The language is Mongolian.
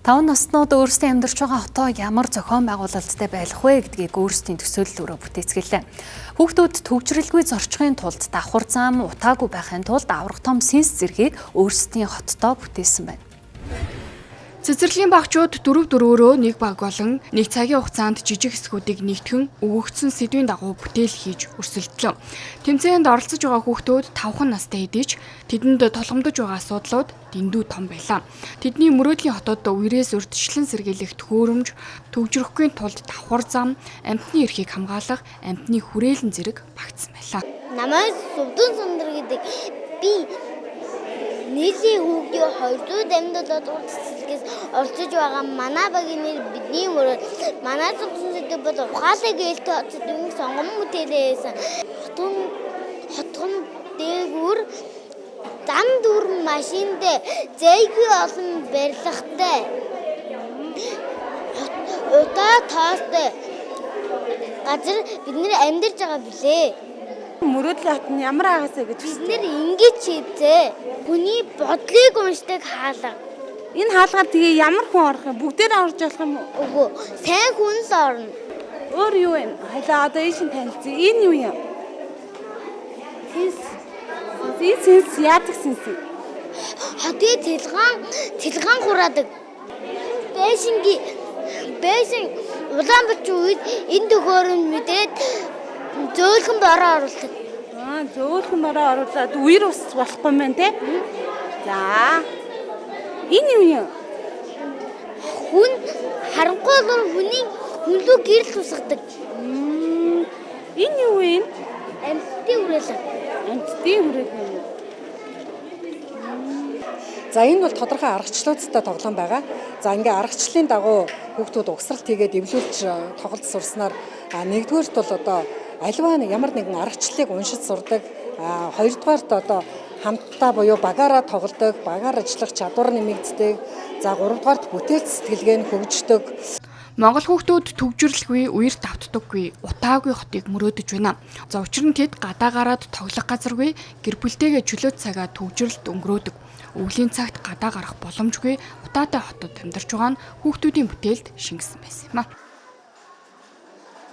5 наснууд өөрсдөө амьдарч байгаа хотоо ямар зохион байгуулалттай байх вэ гэдгийг өөрсдийн төсөөллөөрөө бүтээцгэлээ. Хүүхдүүд төвчрэлгүй зорчихын тулд давхар зам утаагүй байхын тулд аврах том сэнс зэргийг өөрсдийн хоттоо бүтээсэн байна. Цэцэрлэгийн багчууд дөрөв-дөрөөрөө нэг баг болон нэг цагийн хугацаанд жижиг хэсгүүдийг нэгтгэн өгөгдсөн сэдвийн дагуу бүтээл хийж өрсөлдлөө. Тэмцээнд оролцож байгаа хүүхдүүд 5 настай хэдий ч тэдэнд толгомдож байгаа асуудлууд дэндүү том байлаа. Тэдний мөрөөдлийн хотод үерээс урьдчилан сэргийлэх төхөөрөмж, төвжрөхгүй тулд давхар зам, амьтны эрхийг хамгаалах, амьтны хүрээлэн зэрэг багтсан байлаа. Намайг Сүвдэн Сундар гэдэг би нийтийн хүүхдийн 200 амьд болоод цэцэрлэгээс орцож байгаа манай багийн нэр бидний мөрөд манай цогцсон сэдв бол ухаалаг ээлтэй хотын сонгон бүтээлээсэн хотгон дээгүүр зам дүүрэн машиндээ зэйгүй олон барилгатай утаа тоостой газар бид нэр амьдарч байгаа билээ. Мөрөөдлийн хот нь ямар агасаа гэж бид нэр ингэж хийzээ. Хүний бодлыг уншдаг хаалга. Энэ хаалгаар тэгээ ямар хүн орох юм? Бүгдээр орж болох юм уу? Үгүй. Сайн хүнс орно. Өөр юу вэ? Хайлаа одоо ийшин танилцъя. Энэ юу юм? Сэнс яадаг сэнс? Хотын цэлгаан хураадаг. Бэшин Улаанбаатарын үед энэ төгөөрөнд мэдээд зөөлхөн бороо оруулдаг. Зөөлхөн бороо оруулаад үер ус болохгүй мэн те? За. Энэ юу юм? Хүн харанхуй бол хүний хүнлүү гэрэл тусгадаг. Энэ юу вэ? Амьтдын хүрээлэн. Амьтдын хүрээлэн. За энэ бол тодорхой аргачлалуудтай тоглоом байгаа. За ингээ аргачлалын дагуу хүүхдүүд угсралт хийгээд эвлүүлж тоглолт сурснаар нэгдүгээрт бол одоо альва ямар нэгэн аргачлалыг уншиж сурдаг. Хоёрдугаарт одоо хамтдаа буюу багаараа тоглодог, багаар ажиллах чадвар нэмэгддэг. За гуравдугаарт бүтээл сэтгэлгээ нь хөгждөг. Монгол хүүхдүүд төвжирлгүй, үер давтдаггүй, утаагүй хотыг мөрөөдөж байна. За учир нь тэд гадаагараад тоглох газаргүй, гэр бүлтэйгээ чөлөө цагаа төвжирлд өнгөрөөдөг. Өвлийн цагт гадаа гарах боломжгүй, утаатай хотод амьдарч байгаа нь хүүхдүүдийн бүтээлд шингэсэн байсан юм а.